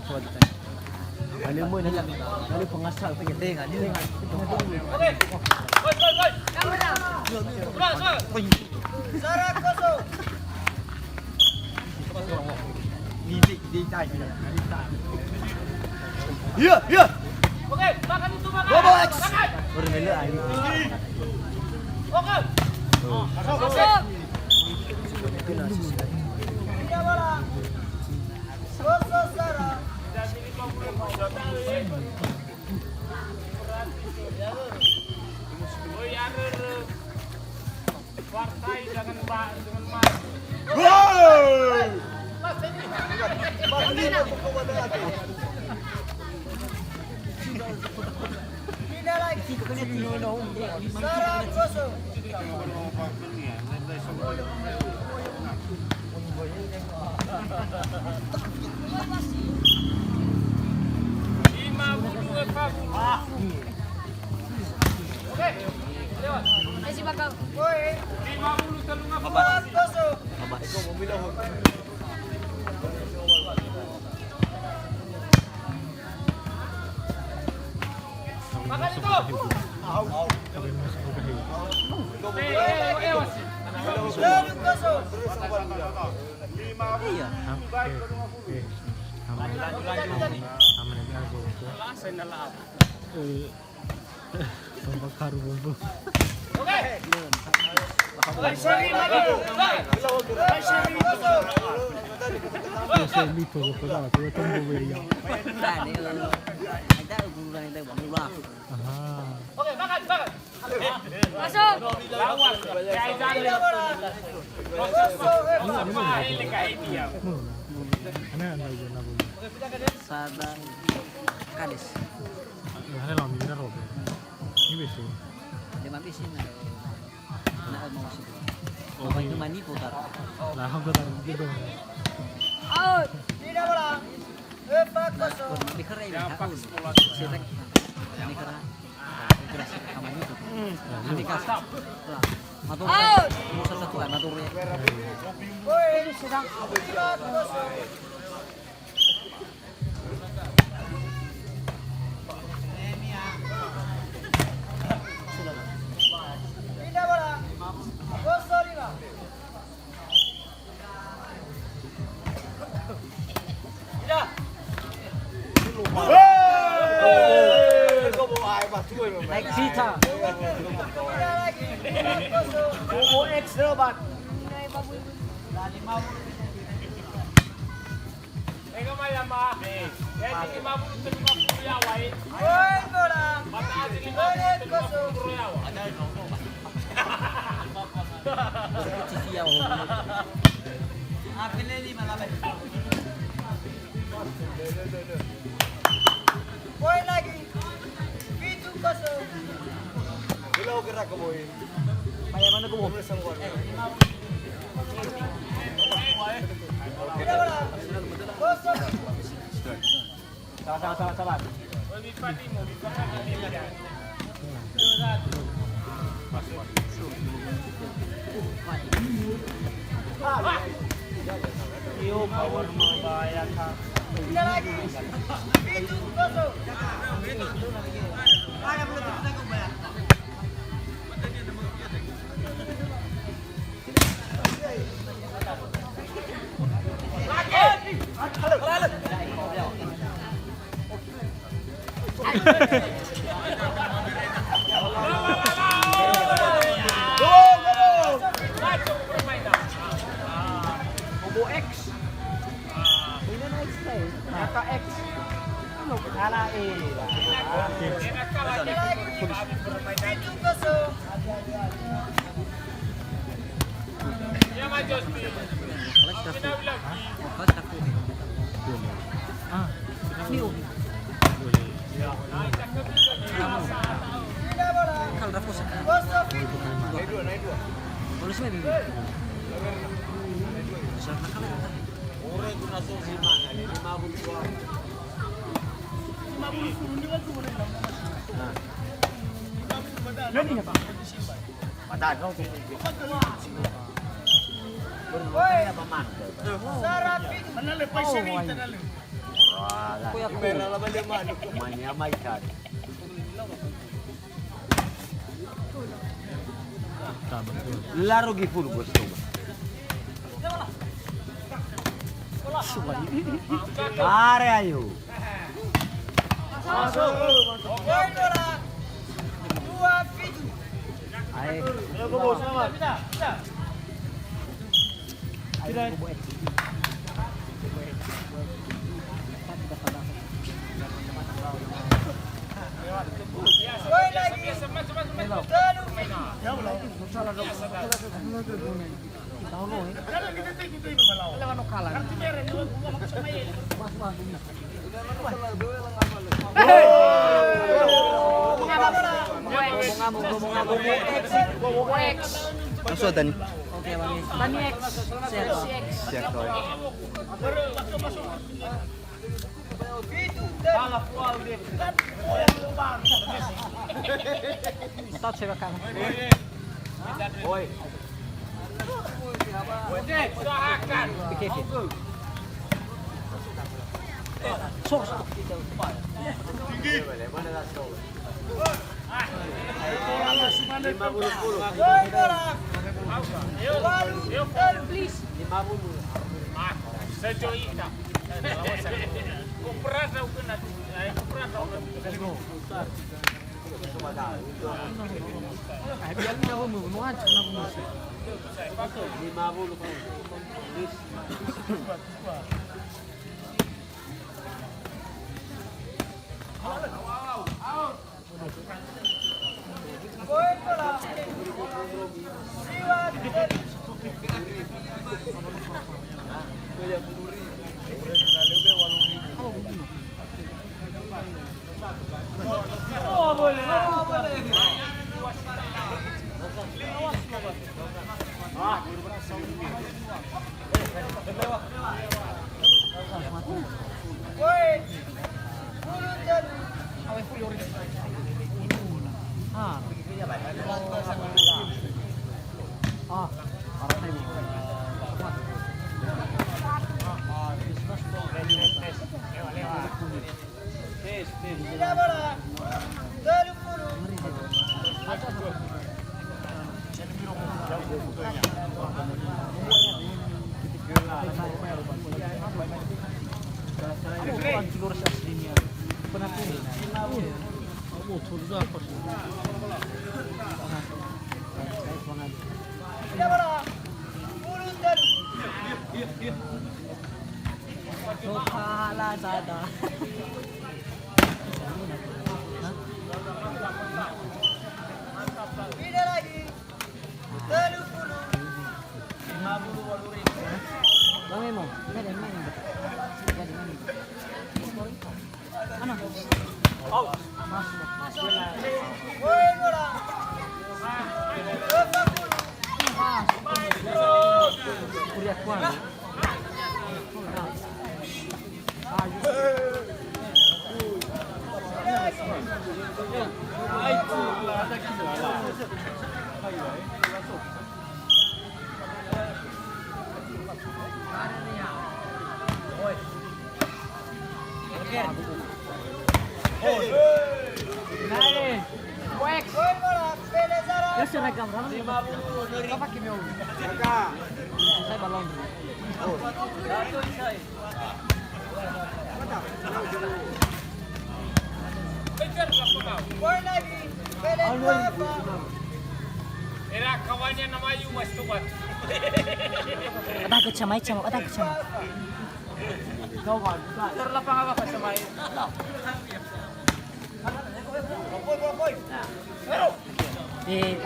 Kali mo na lang. Kali pangasal pa yan. Tinga, tinga. Oke. Gol. Sarap koso. Di tayo. Iya, iya. Oke, makan itu makan. Bobo X. Makan. Baru nila ay. Oke. Masuk. Tidak bola. Koso Sarap. Partai dengan Pak dengan Mas. Gol! Tidak lagi. Sarap koso. Oke. Lewat. Ay, si Bakaw. Woi. 50 telung apa? Sarap koso. Ikaw mo bilahon. Makan itu. Sarap koso. Iya. Oke. Seri lagi. Seri koso. Oke, makan. Masuk. Lawan. Kayak Tidak jalan. bola. Koso. Sama ini kayak dia. Sadang Kades. Lima pisin na. Na mo siya. O may dumani putar. Out. Tidak bola. Epak koso. Kung mabikara ini ako. Sitak. Ini kara. Kira sa kamay nito. Hindi ka. Maturo. Out. Musa sa tuwa maturo. Woi. Sarap koso. Tidak bola. Koso 5. Tidak. Like Sita. Tidak lagi. Koso. Bobo X Robot. Ikaw mayama. Jadi 50 telung ya wae. Woi bola. Mataas ini Woi 50 koso. ya. Sisiyaw. Woi lagi. Itu koso. Ilaw gerak ka boy. Paya mana ko mo? Tidak bola. Koso. Sabar. Lebih padi mau dipakai ini ya. Iyo power membayar ka. Tidak lagi. Itu koso. Bobo X. Ini na X tayo. Naka X. Ano? Ala eh. Tidak lagi. Itu koso. Ya maju. Kelas Kita aku. bilang Kelas aku. Niu. Kamu. Tidak bola. Kalau dah pusat. Koso. Naik dua. Boleh sih bibi. Sama kalau. Woi. Sarap itu. Oh, Menyamaikan. Larugi full bos tuh. Are ayo. Poin bola. 2-7. Ayo. Poin lagi. Terlalu. Masuk Dani. Oke, bagi Tani X. Siap kau. Itu terlalu. Tot saya bakal. Oi. Usahakan. Pikir. Sos. Poin bola. Please. Sejauh ini. Kuperan tahu kena. Kuperan tahu kena. Biar ni aku mau aja nak musik. 50. Poin bola. 2-7. Poin. 10-7. Ah, ah, orang ini. Tidak bola. 30. Tidak bola. 10-7. Lazada. Tidak lagi. 30. Bang Emo, ini ada main. Ano? Oh, masuk. Poin bola. 40. Kuliah kuan. Poin bola. Pelezara. Ya sudah gambar. 50. Kau pakai meu. Saya balon dulu. Poin lagi. Pelezara. Era kawannya nama Ayu Mas Tubat. Ada kecamai cam, ada kecamai. Terlapang apa Pak Samai? Eh,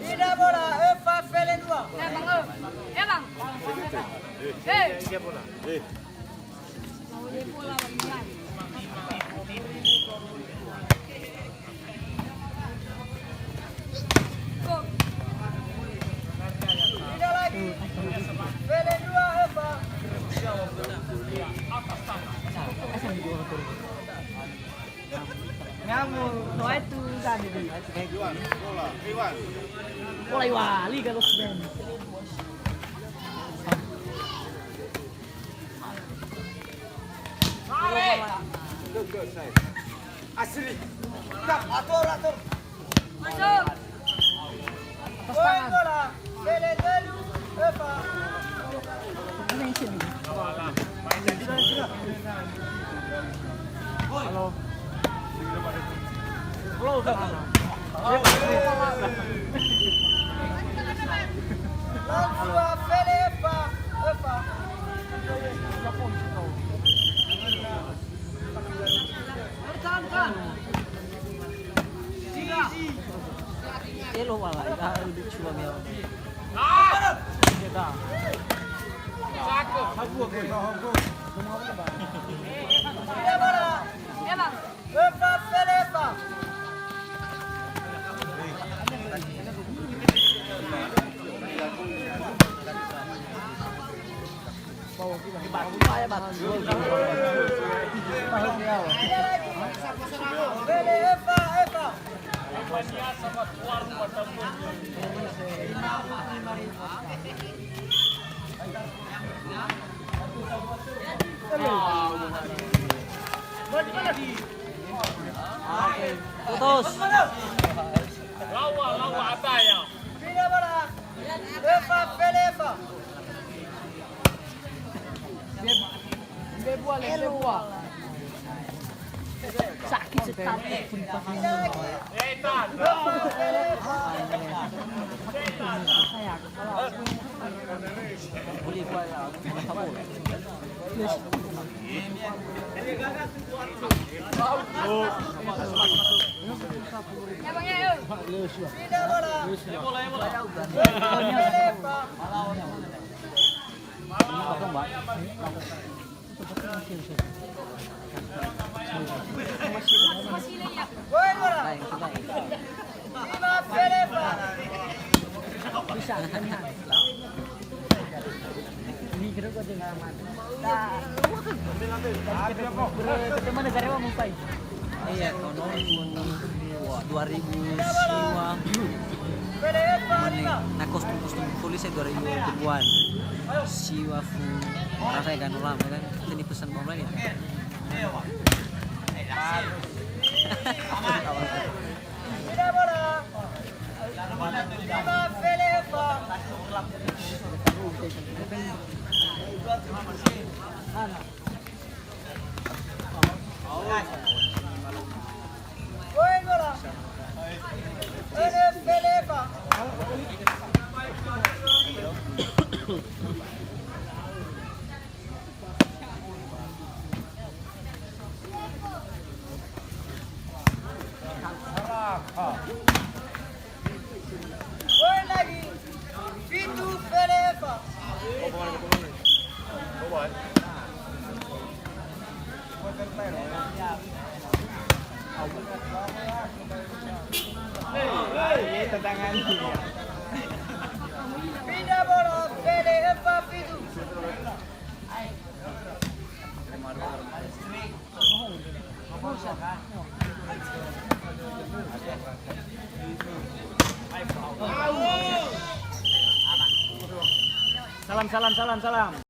Tidak bola. Eva Pelezara. Bang. Bang. Eh. Mau dia bola lagi. Go. Tidak lagi. Pelezara Eva. ngamu, no itu tadi di. Mulai wali kalau sudah. Asli. Atur, atur. Masuk. Poin bola. Fele delu. Epa. Langsua Fele Epa. Epa. Elo wala, lebih coba mel. Kita. Tidak bola. Eh bang. Epa Fele Epa. Fele Epa. Epa. Putus. Lawa ataya. Tidak bola. Epa Fele Epa. Sakit sekali. Tidak lagi. Etan. Epa Fele Epa. Boleh gua ya. Kamu. Ya bang ya yuk. Tidak bola. Fele Epa. Masih lihat. Poin bola. Lima Fele Epa. Bisa hanya. Ini kira kau jangan mati. Ketemu negara apa Mumbai? Iya, tahun 2005. Fele Epa. Lima. Nah kostum polisnya 2000-an. Siwa fu. Rasa kan ulam kan. Ini pesan bomba nih. Tidak bola. Lima Fele Epa. Poin bola. Fele Epa. Poin lagi. Itu Fele Epa. Pindah bola. Fele Epa itu. Salam.